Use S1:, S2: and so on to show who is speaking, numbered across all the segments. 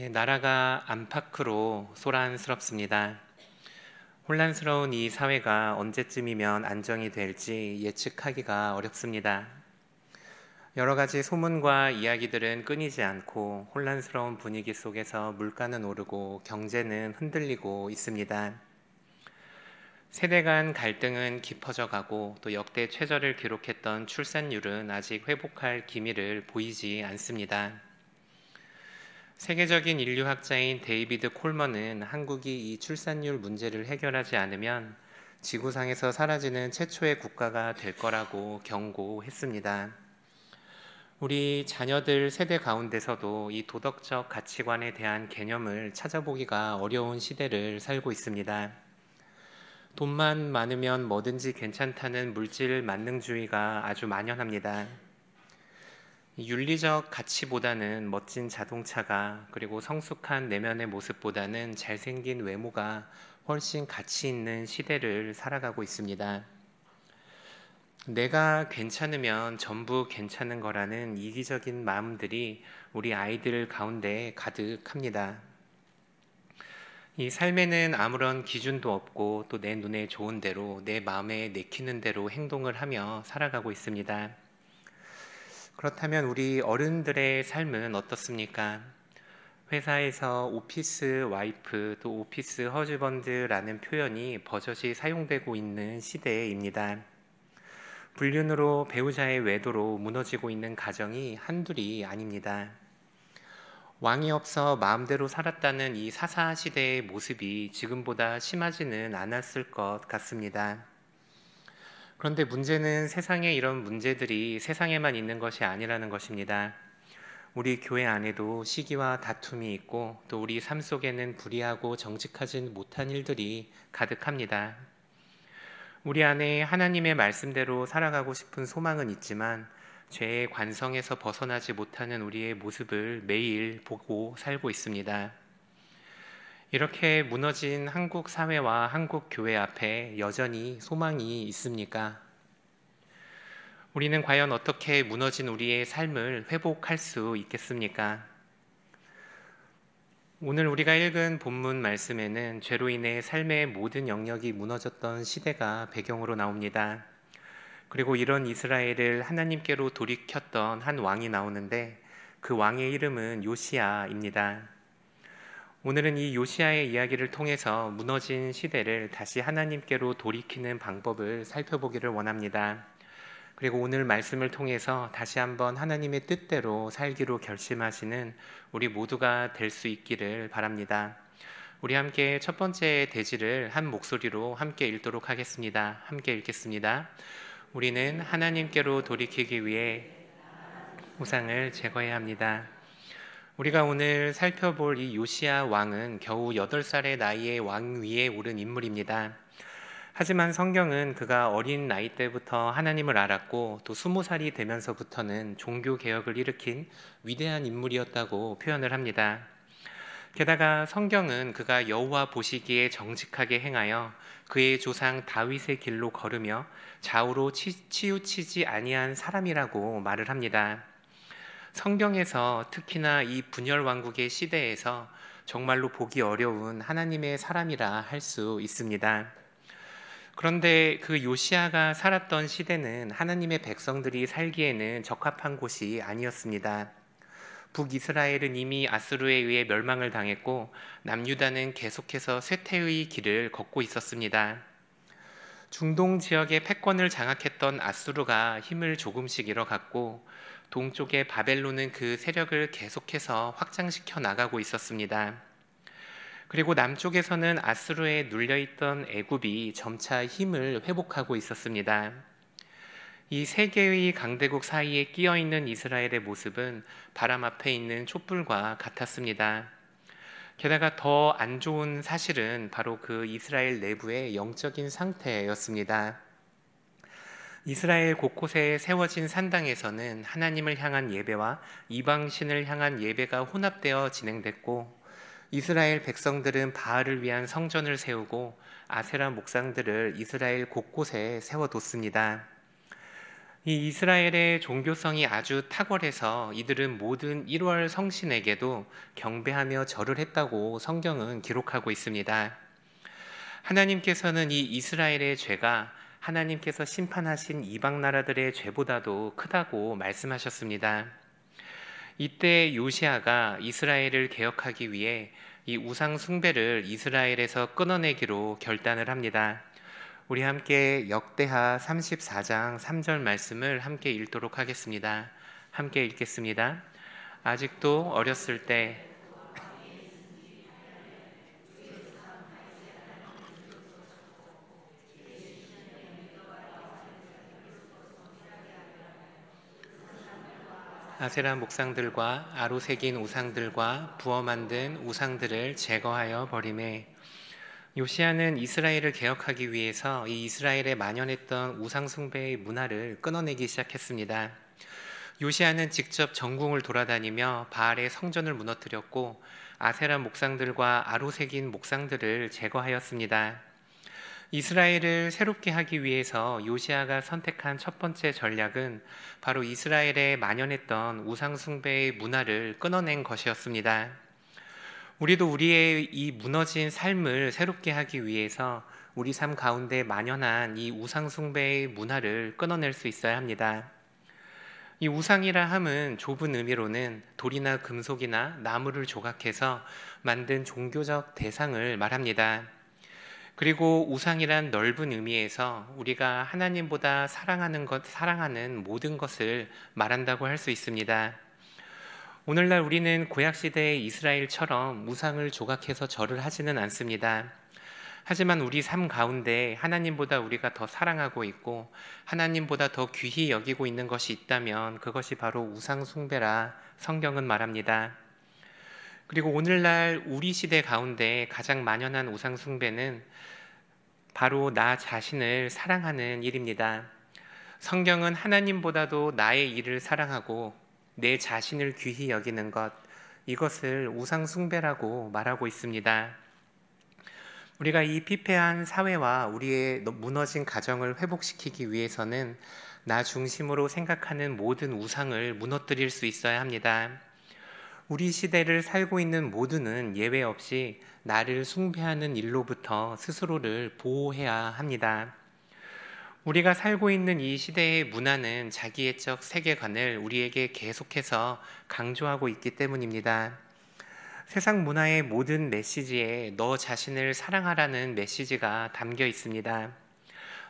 S1: 나라가 안팎으로 소란스럽습니다. 혼란스러운 이 사회가 언제쯤이면 안정이 될지 예측하기가 어렵습니다. 여러 가지 소문과 이야기들은 끊이지 않고 혼란스러운 분위기 속에서 물가는 오르고 경제는 흔들리고 있습니다. 세대 간 갈등은 깊어져 가고 또 역대 최저를 기록했던 출산율은 아직 회복할 기미를 보이지 않습니다. 세계적인 인류학자인 데이비드 콜먼은 한국이 이 출산율 문제를 해결하지 않으면 지구상에서 사라지는 최초의 국가가 될 거라고 경고했습니다. 우리 자녀들 세대 가운데서도 이 도덕적 가치관에 대한 개념을 찾아보기가 어려운 시대를 살고 있습니다. 돈만 많으면 뭐든지 괜찮다는 물질 만능주의가 아주 만연합니다. 윤리적 가치보다는 멋진 자동차가, 그리고 성숙한 내면의 모습보다는 잘생긴 외모가 훨씬 가치 있는 시대를 살아가고 있습니다. 내가 괜찮으면 전부 괜찮은 거라는 이기적인 마음들이 우리 아이들 가운데 가득합니다. 이 삶에는 아무런 기준도 없고 또 내 눈에 좋은 대로, 내 마음에 내키는 대로 행동을 하며 살아가고 있습니다. 그렇다면 우리 어른들의 삶은 어떻습니까? 회사에서 오피스 와이프 또 오피스 허즈번드라는 표현이 버젓이 사용되고 있는 시대입니다. 불륜으로 배우자의 외도로 무너지고 있는 가정이 한둘이 아닙니다. 왕이 없어 마음대로 살았다는 이 사사시대의 모습이 지금보다 심하지는 않았을 것 같습니다. 그런데 문제는 세상에 이런 문제들이 세상에만 있는 것이 아니라는 것입니다. 우리 교회 안에도 시기와 다툼이 있고 또 우리 삶 속에는 불의하고 정직하지 못한 일들이 가득합니다. 우리 안에 하나님의 말씀대로 살아가고 싶은 소망은 있지만 죄의 관성에서 벗어나지 못하는 우리의 모습을 매일 보고 살고 있습니다. 이렇게 무너진 한국 사회와 한국 교회 앞에 여전히 소망이 있습니까? 우리는 과연 어떻게 무너진 우리의 삶을 회복할 수 있겠습니까? 오늘 우리가 읽은 본문 말씀에는 죄로 인해 삶의 모든 영역이 무너졌던 시대가 배경으로 나옵니다. 그리고 이런 이스라엘을 하나님께로 돌이켰던 한 왕이 나오는데 그 왕의 이름은 요시야입니다. 오늘은 이 요시야의 이야기를 통해서 무너진 시대를 다시 하나님께로 돌이키는 방법을 살펴보기를 원합니다. 그리고 오늘 말씀을 통해서 다시 한번 하나님의 뜻대로 살기로 결심하시는 우리 모두가 될 수 있기를 바랍니다. 우리 함께 첫 번째 대지를 한 목소리로 함께 읽도록 하겠습니다. 함께 읽겠습니다. 우리는 하나님께로 돌이키기 위해 우상을 제거해야 합니다. 우리가 오늘 살펴볼 이 요시야 왕은 겨우 8살의 나이에 왕 위에 오른 인물입니다. 하지만 성경은 그가 어린 나이 때부터 하나님을 알았고 또 20살이 되면서부터는 종교 개혁을 일으킨 위대한 인물이었다고 표현을 합니다. 게다가 성경은 그가 여호와 보시기에 정직하게 행하여 그의 조상 다윗의 길로 걸으며 좌우로 치우치지 아니한 사람이라고 말을 합니다. 성경에서 특히나 이 분열 왕국의 시대에서 정말로 보기 어려운 하나님의 사람이라 할 수 있습니다. 그런데 그 요시야가 살았던 시대는 하나님의 백성들이 살기에는 적합한 곳이 아니었습니다. 북이스라엘은 이미 아수르에 의해 멸망을 당했고 남유다는 계속해서 쇠퇴의 길을 걷고 있었습니다. 중동 지역의 패권을 장악했던 아수르가 힘을 조금씩 잃어갔고 동쪽의 바벨론은 그 세력을 계속해서 확장시켜 나가고 있었습니다. 그리고 남쪽에서는 아수르에 눌려있던 애굽이 점차 힘을 회복하고 있었습니다. 이 세 개의 강대국 사이에 끼어있는 이스라엘의 모습은 바람 앞에 있는 촛불과 같았습니다. 게다가 더 안 좋은 사실은 바로 그 이스라엘 내부의 영적인 상태였습니다. 이스라엘 곳곳에 세워진 산당에서는 하나님을 향한 예배와 이방신을 향한 예배가 혼합되어 진행됐고 이스라엘 백성들은 바알을 위한 성전을 세우고 아세라 목상들을 이스라엘 곳곳에 세워뒀습니다. 이 이스라엘의 종교성이 아주 탁월해서 이들은 모든 1월 성신에게도 경배하며 절을 했다고 성경은 기록하고 있습니다. 하나님께서는 이 이스라엘의 죄가 하나님께서 심판하신 이방 나라들의 죄보다도 크다고 말씀하셨습니다. 이때 요시아가 이스라엘을 개혁하기 위해 이 우상 숭배를 이스라엘에서 끊어내기로 결단을 합니다. 우리 함께 역대하 34장 3절 말씀을 함께 읽도록 하겠습니다. 함께 읽겠습니다. 아직도 어렸을 때 아세라 목상들과 아로 새긴 우상들과 부어 만든 우상들을 제거하여 버리매. 요시아는 이스라엘을 개혁하기 위해서 이 이스라엘에 만연했던 우상 숭배의 문화를 끊어내기 시작했습니다. 요시아는 직접 전궁을 돌아다니며 바알의 성전을 무너뜨렸고 아세라 목상들과 아로 새긴 목상들을 제거하였습니다. 이스라엘을 새롭게 하기 위해서 요시아가 선택한 첫 번째 전략은 바로 이스라엘에 만연했던 우상 숭배의 문화를 끊어낸 것이었습니다. 우리도 우리의 이 무너진 삶을 새롭게 하기 위해서 우리 삶 가운데 만연한 이 우상 숭배의 문화를 끊어낼 수 있어야 합니다. 이 우상이라 함은 좁은 의미로는 돌이나 금속이나 나무를 조각해서 만든 종교적 대상을 말합니다. 그리고 우상이란 넓은 의미에서 우리가 하나님보다 사랑하는 모든 것을 말한다고 할 수 있습니다. 오늘날 우리는 구약시대의 이스라엘처럼 우상을 조각해서 절을 하지는 않습니다. 하지만 우리 삶 가운데 하나님보다 우리가 더 사랑하고 있고 하나님보다 더 귀히 여기고 있는 것이 있다면 그것이 바로 우상 숭배라 성경은 말합니다. 그리고 오늘날 우리 시대 가운데 가장 만연한 우상 숭배는 바로 나 자신을 사랑하는 일입니다. 성경은 하나님보다도 나의 일을 사랑하고 내 자신을 귀히 여기는 것, 이것을 우상 숭배라고 말하고 있습니다. 우리가 이 피폐한 사회와 우리의 무너진 가정을 회복시키기 위해서는 나 중심으로 생각하는 모든 우상을 무너뜨릴 수 있어야 합니다. 우리 시대를 살고 있는 모두는 예외 없이 나를 숭배하는 일로부터 스스로를 보호해야 합니다. 우리가 살고 있는 이 시대의 문화는 자기애적 세계관을 우리에게 계속해서 강조하고 있기 때문입니다. 세상 문화의 모든 메시지에 너 자신을 사랑하라는 메시지가 담겨 있습니다.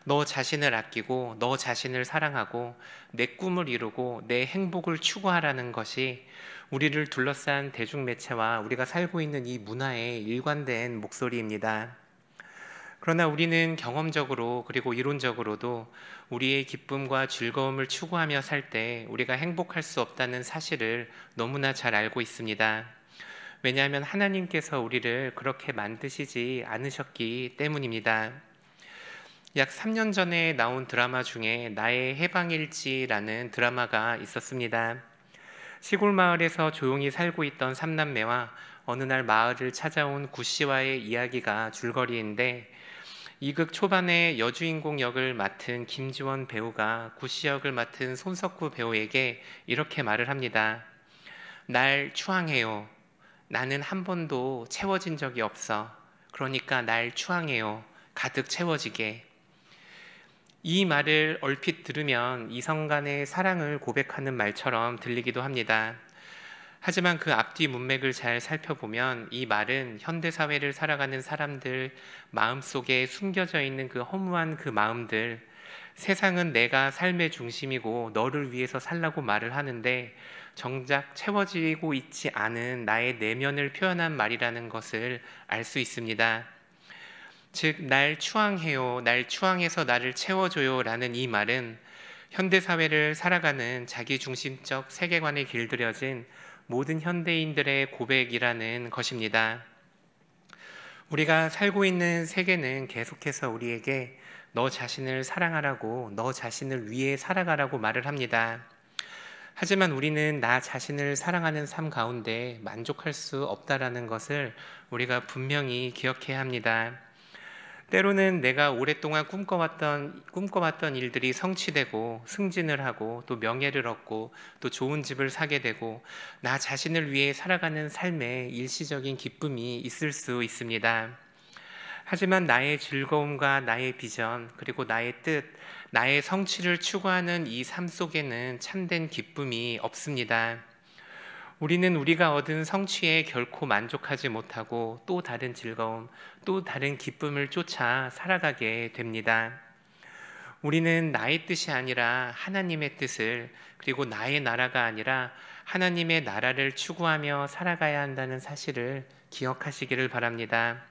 S1: 너 자신을 아끼고 너 자신을 사랑하고 내 꿈을 이루고 내 행복을 추구하라는 것이 우리를 둘러싼 대중매체와 우리가 살고 있는 이 문화의 일관된 목소리입니다. 그러나 우리는 경험적으로 그리고 이론적으로도 우리의 기쁨과 즐거움을 추구하며 살 때 우리가 행복할 수 없다는 사실을 너무나 잘 알고 있습니다. 왜냐하면 하나님께서 우리를 그렇게 만드시지 않으셨기 때문입니다. 약 3년 전에 나온 드라마 중에 나의 해방일지라는 드라마가 있었습니다. 시골 마을에서 조용히 살고 있던 삼남매와 어느 날 마을을 찾아온 구씨와의 이야기가 줄거리인데 이 극 초반에 여주인공 역을 맡은 김지원 배우가 구씨 역을 맡은 손석구 배우에게 이렇게 말을 합니다. 날 추앙해요. 나는 한 번도 채워진 적이 없어. 그러니까 날 추앙해요. 가득 채워지게. 이 말을 얼핏 들으면 이성 간의 사랑을 고백하는 말처럼 들리기도 합니다. 하지만 그 앞뒤 문맥을 잘 살펴보면 이 말은 현대사회를 살아가는 사람들 마음속에 숨겨져 있는 그 허무한 그 마음들, 세상은 내가 삶의 중심이고 너를 위해서 살라고 말을 하는데 정작 채워지고 있지 않은 나의 내면을 표현한 말이라는 것을 알 수 있습니다. 즉, 날 추앙해요, 날 추앙해서 나를 채워줘요 라는 이 말은 현대사회를 살아가는 자기중심적 세계관에 길들여진 모든 현대인들의 고백이라는 것입니다. 우리가 살고 있는 세계는 계속해서 우리에게 너 자신을 사랑하라고, 너 자신을 위해 살아가라고 말을 합니다. 하지만 우리는 나 자신을 사랑하는 삶 가운데 만족할 수 없다라는 것을 우리가 분명히 기억해야 합니다. 때로는 내가 오랫동안 꿈꿔왔던 일들이 성취되고 승진을 하고 또 명예를 얻고 또 좋은 집을 사게 되고 나 자신을 위해 살아가는 삶에 일시적인 기쁨이 있을 수 있습니다. 하지만 나의 즐거움과 나의 비전, 그리고 나의 뜻, 나의 성취를 추구하는 이 삶 속에는 참된 기쁨이 없습니다. 우리는 우리가 얻은 성취에 결코 만족하지 못하고 또 다른 즐거움, 또 다른 기쁨을 쫓아 살아가게 됩니다. 우리는 나의 뜻이 아니라 하나님의 뜻을, 그리고 나의 나라가 아니라 하나님의 나라를 추구하며 살아가야 한다는 사실을 기억하시기를 바랍니다.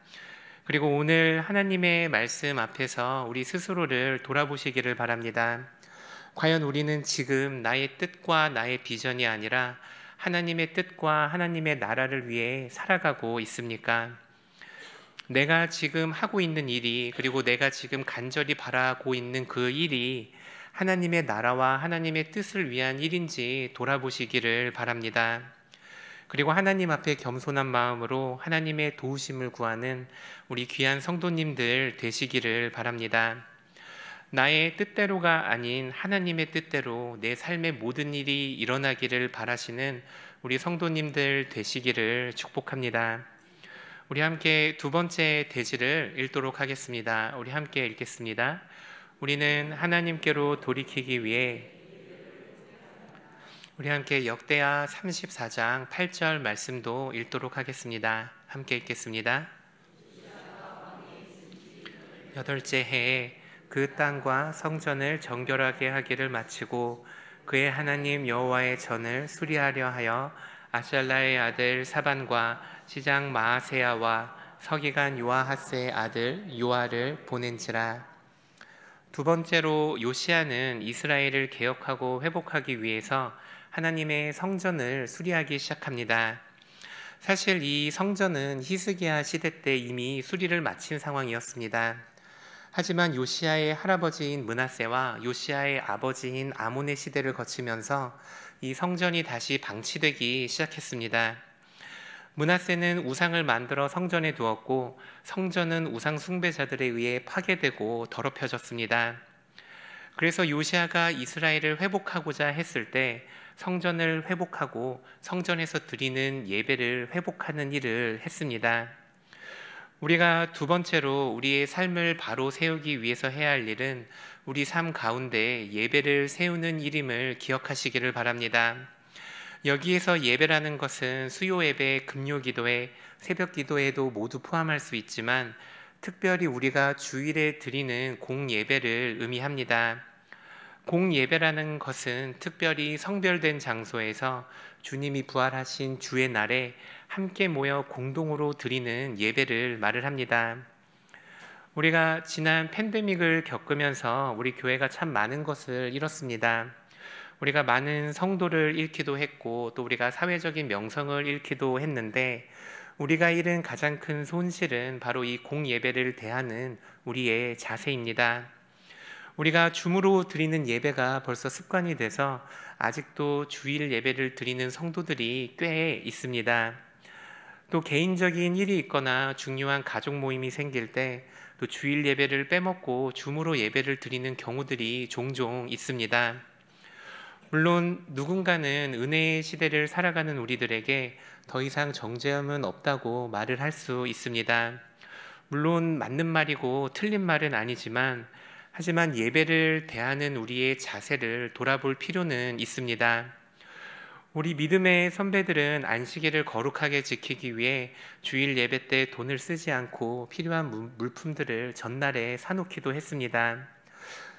S1: 그리고 오늘 하나님의 말씀 앞에서 우리 스스로를 돌아보시기를 바랍니다. 과연 우리는 지금 나의 뜻과 나의 비전이 아니라 하나님의 뜻과 하나님의 나라를 위해 살아가고 있습니까? 내가 지금 하고 있는 일이, 그리고 내가 지금 간절히 바라고 있는 그 일이 하나님의 나라와 하나님의 뜻을 위한 일인지 돌아보시기를 바랍니다. 그리고 하나님 앞에 겸손한 마음으로 하나님의 도우심을 구하는 우리 귀한 성도님들 되시기를 바랍니다. 나의 뜻대로가 아닌 하나님의 뜻대로 내 삶의 모든 일이 일어나기를 바라시는 우리 성도님들 되시기를 축복합니다. 우리 함께 두 번째 대지를 읽도록 하겠습니다. 우리 함께 읽겠습니다. 우리는 하나님께로 돌이키기 위해 우리 함께 역대하 34장 8절 말씀도 읽도록 하겠습니다. 함께 읽겠습니다. 여덟째 해에 그 땅과 성전을 정결하게 하기를 마치고 그의 하나님 여호와의 전을 수리하려 하여 아샬라의 아들 사반과 시장 마아세야와 서기관 요아하스의 아들 요아를 보낸지라. 두 번째로 요시야는 이스라엘을 개혁하고 회복하기 위해서 하나님의 성전을 수리하기 시작합니다. 사실 이 성전은 히스기야 시대 때 이미 수리를 마친 상황이었습니다. 하지만 요시야의 할아버지인 므낫세와 요시야의 아버지인 아몬의 시대를 거치면서 이 성전이 다시 방치되기 시작했습니다. 므낫세는 우상을 만들어 성전에 두었고 성전은 우상 숭배자들에 의해 파괴되고 더럽혀졌습니다. 그래서 요시야가 이스라엘을 회복하고자 했을 때 성전을 회복하고 성전에서 드리는 예배를 회복하는 일을 했습니다. 우리가 두 번째로 우리의 삶을 바로 세우기 위해서 해야 할 일은 우리 삶 가운데 예배를 세우는 일임을 기억하시기를 바랍니다. 여기에서 예배라는 것은 수요 예배, 금요 기도회, 새벽 기도회도 모두 포함할 수 있지만 특별히 우리가 주일에 드리는 공예배를 의미합니다. 공예배라는 것은 특별히 성별된 장소에서 주님이 부활하신 주의 날에 함께 모여 공동으로 드리는 예배를 말을 합니다. 우리가 지난 팬데믹을 겪으면서 우리 교회가 참 많은 것을 잃었습니다. 우리가 많은 성도를 잃기도 했고 또 우리가 사회적인 명성을 잃기도 했는데 우리가 잃은 가장 큰 손실은 바로 이 공예배를 대하는 우리의 자세입니다. 우리가 줌으로 드리는 예배가 벌써 습관이 돼서 아직도 주일 예배를 드리는 성도들이 꽤 있습니다. 또 개인적인 일이 있거나 중요한 가족 모임이 생길 때 또 주일 예배를 빼먹고 줌으로 예배를 드리는 경우들이 종종 있습니다. 물론 누군가는 은혜의 시대를 살아가는 우리들에게 더 이상 정죄함은 없다고 말을 할 수 있습니다. 물론 맞는 말이고 틀린 말은 아니지만 하지만 예배를 대하는 우리의 자세를 돌아볼 필요는 있습니다. 우리 믿음의 선배들은 안식일을 거룩하게 지키기 위해 주일 예배 때 돈을 쓰지 않고 필요한 물품들을 전날에 사놓기도 했습니다.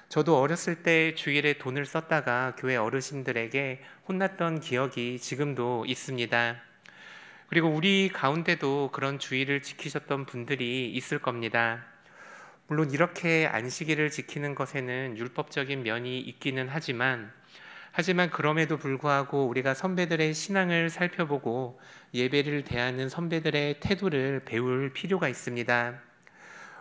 S1: 저도 어렸을 때 주일에 돈을 썼다가 교회 어르신들에게 혼났던 기억이 지금도 있습니다. 그리고 우리 가운데도 그런 주일을 지키셨던 분들이 있을 겁니다. 물론 이렇게 안식일을 지키는 것에는 율법적인 면이 있기는 하지만 그럼에도 불구하고 우리가 선배들의 신앙을 살펴보고 예배를 대하는 선배들의 태도를 배울 필요가 있습니다.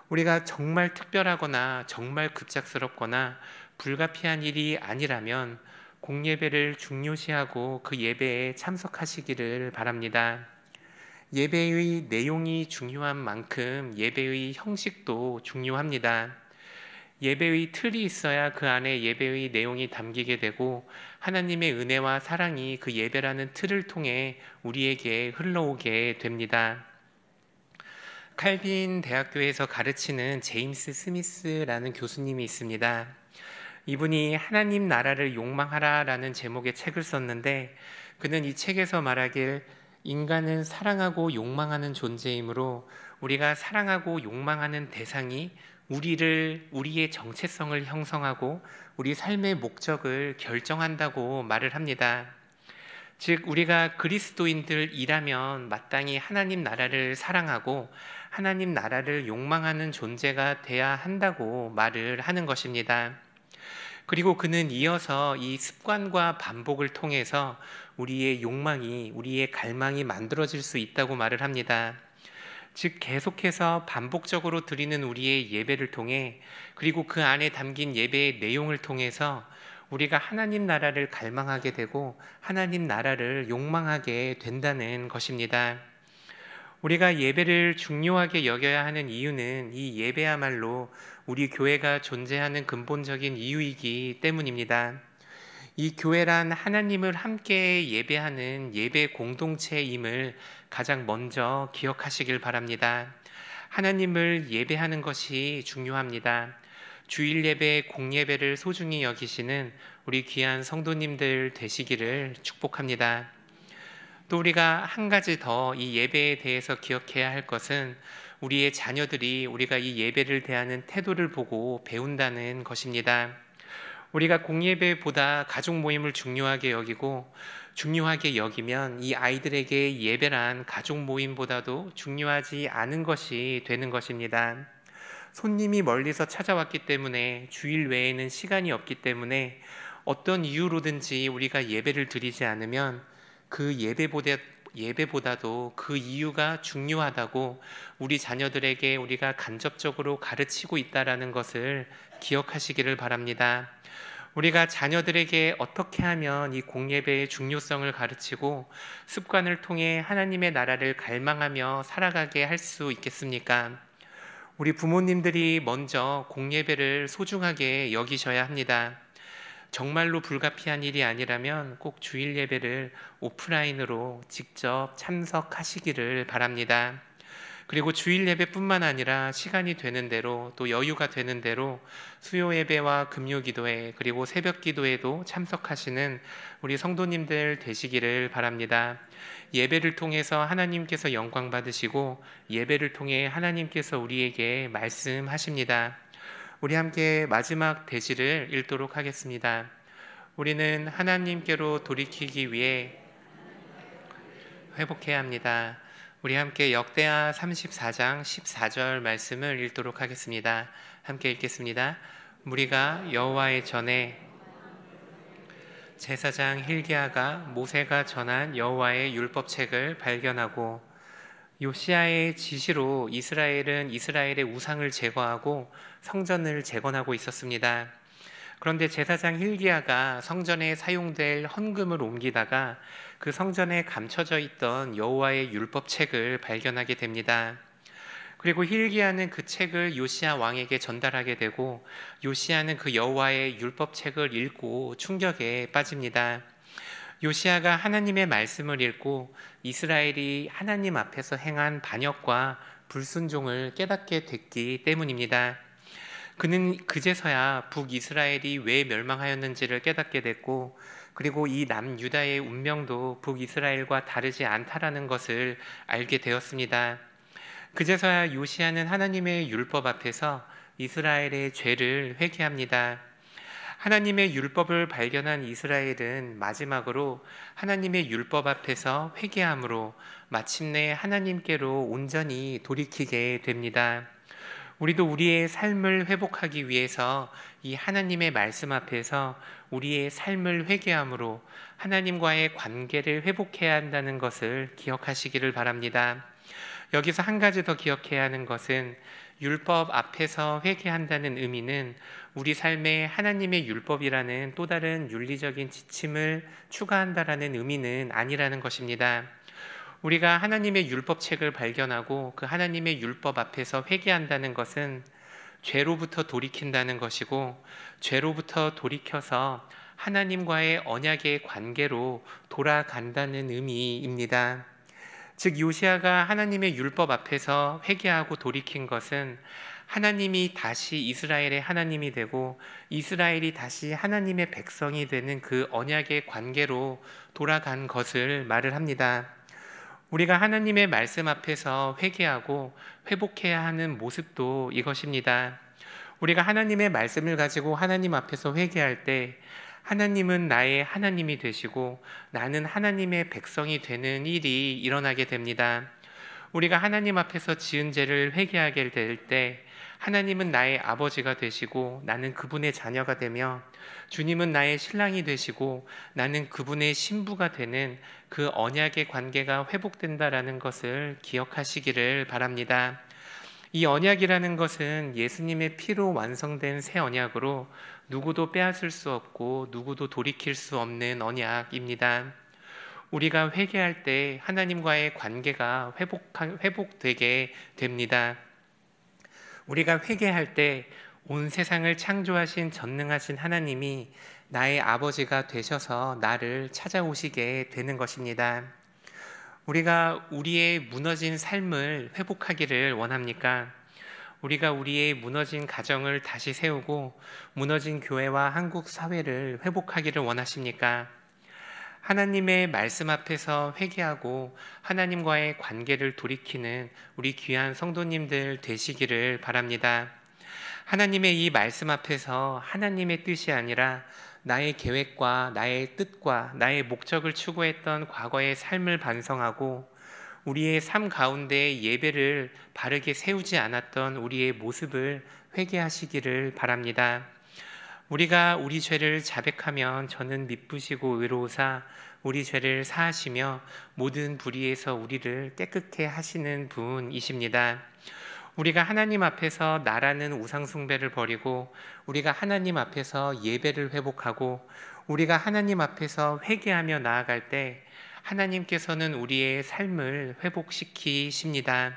S1: 우리가 정말 특별하거나 정말 급작스럽거나 불가피한 일이 아니라면 공예배를 중요시하고 그 예배에 참석하시기를 바랍니다. 예배의 내용이 중요한 만큼 예배의 형식도 중요합니다. 예배의 틀이 있어야 그 안에 예배의 내용이 담기게 되고 하나님의 은혜와 사랑이 그 예배라는 틀을 통해 우리에게 흘러오게 됩니다. 칼빈 대학교에서 가르치는 제임스 스미스라는 교수님이 있습니다. 이분이 하나님 나라를 욕망하라라는 제목의 책을 썼는데, 그는 이 책에서 말하길 인간은 사랑하고 욕망하는 존재이므로 우리가 사랑하고 욕망하는 대상이 우리의 정체성을 형성하고 우리 삶의 목적을 결정한다고 말을 합니다. 즉, 우리가 그리스도인들이라면 마땅히 하나님 나라를 사랑하고 하나님 나라를 욕망하는 존재가 돼야 한다고 말을 하는 것입니다. 그리고 그는 이어서 이 습관과 반복을 통해서 우리의 욕망이, 우리의 갈망이 만들어질 수 있다고 말을 합니다. 즉, 계속해서 반복적으로 드리는 우리의 예배를 통해, 그리고 그 안에 담긴 예배의 내용을 통해서 우리가 하나님 나라를 갈망하게 되고 하나님 나라를 욕망하게 된다는 것입니다. 우리가 예배를 중요하게 여겨야 하는 이유는 이 예배야말로 우리 교회가 존재하는 근본적인 이유이기 때문입니다. 이 교회란 하나님을 함께 예배하는 예배 공동체임을 가장 먼저 기억하시길 바랍니다. 하나님을 예배하는 것이 중요합니다. 주일 예배, 공예배를 소중히 여기시는 우리 귀한 성도님들 되시기를 축복합니다. 또 우리가 한 가지 더 이 예배에 대해서 기억해야 할 것은 우리의 자녀들이 우리가 이 예배를 대하는 태도를 보고 배운다는 것입니다. 우리가 공예배보다 가족 모임을 중요하게 여기면 이 아이들에게 예배란 가족 모임보다도 중요하지 않은 것이 되는 것입니다. 손님이 멀리서 찾아왔기 때문에, 주일 외에는 시간이 없기 때문에 어떤 이유로든지 우리가 예배를 드리지 않으면 그 예배보다도 그 이유가 중요하다고 우리 자녀들에게 우리가 간접적으로 가르치고 있다는 것을 기억하시기를 바랍니다. 우리가 자녀들에게 어떻게 하면 이 공예배의 중요성을 가르치고 습관을 통해 하나님의 나라를 갈망하며 살아가게 할 수 있겠습니까? 우리 부모님들이 먼저 공예배를 소중하게 여기셔야 합니다. 정말로 불가피한 일이 아니라면 꼭 주일 예배를 오프라인으로 직접 참석하시기를 바랍니다. 그리고 주일 예배뿐만 아니라 시간이 되는 대로, 또 여유가 되는 대로 수요 예배와 금요 기도회, 그리고 새벽 기도에도 참석하시는 우리 성도님들 되시기를 바랍니다. 예배를 통해서 하나님께서 영광 받으시고 예배를 통해 하나님께서 우리에게 말씀하십니다. 우리 함께 마지막 대지를 읽도록 하겠습니다. 우리는 하나님께로 돌이키기 위해 회복해야 합니다. 우리 함께 역대하 34장 14절 말씀을 읽도록 하겠습니다. 함께 읽겠습니다. 무리가 여호와의 전에 제사장 힐기야가 모세가 전한 여호와의 율법책을 발견하고, 요시야의 지시로 이스라엘은 이스라엘의 우상을 제거하고 성전을 재건하고 있었습니다. 그런데 제사장 힐기야가 성전에 사용될 헌금을 옮기다가 그 성전에 감춰져 있던 여호와의 율법책을 발견하게 됩니다. 그리고 힐기야는 그 책을 요시야 왕에게 전달하게 되고, 요시야는 그 여호와의 율법책을 읽고 충격에 빠집니다. 요시야가 하나님의 말씀을 읽고 이스라엘이 하나님 앞에서 행한 반역과 불순종을 깨닫게 됐기 때문입니다. 그는 그제서야 북이스라엘이 왜 멸망하였는지를 깨닫게 됐고, 그리고 이 남유다의 운명도 북이스라엘과 다르지 않다라는 것을 알게 되었습니다. 그제서야 요시야는 하나님의 율법 앞에서 이스라엘의 죄를 회개합니다. 하나님의 율법을 발견한 이스라엘은 마지막으로 하나님의 율법 앞에서 회개함으로 마침내 하나님께로 온전히 돌이키게 됩니다. 우리도 우리의 삶을 회복하기 위해서 이 하나님의 말씀 앞에서 우리의 삶을 회개함으로 하나님과의 관계를 회복해야 한다는 것을 기억하시기를 바랍니다. 여기서 한 가지 더 기억해야 하는 것은, 율법 앞에서 회개한다는 의미는 우리 삶에 하나님의 율법이라는 또 다른 윤리적인 지침을 추가한다라는 의미는 아니라는 것입니다. 우리가 하나님의 율법책을 발견하고 그 하나님의 율법 앞에서 회개한다는 것은 죄로부터 돌이킨다는 것이고, 죄로부터 돌이켜서 하나님과의 언약의 관계로 돌아간다는 의미입니다. 즉 요시아가 하나님의 율법 앞에서 회개하고 돌이킨 것은 하나님이 다시 이스라엘의 하나님이 되고 이스라엘이 다시 하나님의 백성이 되는 그 언약의 관계로 돌아간 것을 말을 합니다. 우리가 하나님의 말씀 앞에서 회개하고 회복해야 하는 모습도 이것입니다. 우리가 하나님의 말씀을 가지고 하나님 앞에서 회개할 때 하나님은 나의 하나님이 되시고 나는 하나님의 백성이 되는 일이 일어나게 됩니다. 우리가 하나님 앞에서 지은 죄를 회개하게 될 때 하나님은 나의 아버지가 되시고 나는 그분의 자녀가 되며 주님은 나의 신랑이 되시고 나는 그분의 신부가 되는 그 언약의 관계가 회복된다라는 것을 기억하시기를 바랍니다. 이 언약이라는 것은 예수님의 피로 완성된 새 언약으로 누구도 빼앗을 수 없고 누구도 돌이킬 수 없는 언약입니다. 우리가 회개할 때 하나님과의 관계가 회복되게 됩니다. 우리가 회개할 때 온 세상을 창조하신 전능하신 하나님이 나의 아버지가 되셔서 나를 찾아오시게 되는 것입니다. 우리가 우리의 무너진 삶을 회복하기를 원합니까? 우리가 우리의 무너진 가정을 다시 세우고 무너진 교회와 한국 사회를 회복하기를 원하십니까? 하나님의 말씀 앞에서 회개하고 하나님과의 관계를 돌이키는 우리 귀한 성도님들 되시기를 바랍니다. 하나님의 이 말씀 앞에서 하나님의 뜻이 아니라 나의 계획과 나의 뜻과 나의 목적을 추구했던 과거의 삶을 반성하고 우리의 삶 가운데 예배를 바르게 세우지 않았던 우리의 모습을 회개하시기를 바랍니다. 우리가 우리 죄를 자백하면 저는 미쁘시고 의로우사 우리 죄를 사하시며 모든 불의에서 우리를 깨끗게 하시는 분이십니다. 우리가 하나님 앞에서 나라는 우상 숭배를 버리고 우리가 하나님 앞에서 예배를 회복하고 우리가 하나님 앞에서 회개하며 나아갈 때 하나님께서는 우리의 삶을 회복시키십니다.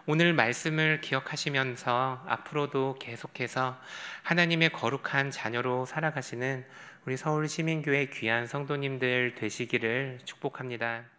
S1: 오늘 말씀을 기억하시면서 앞으로도 계속해서 하나님의 거룩한 자녀로 살아가시는 우리 서울시민교회 귀한 성도님들 되시기를 축복합니다.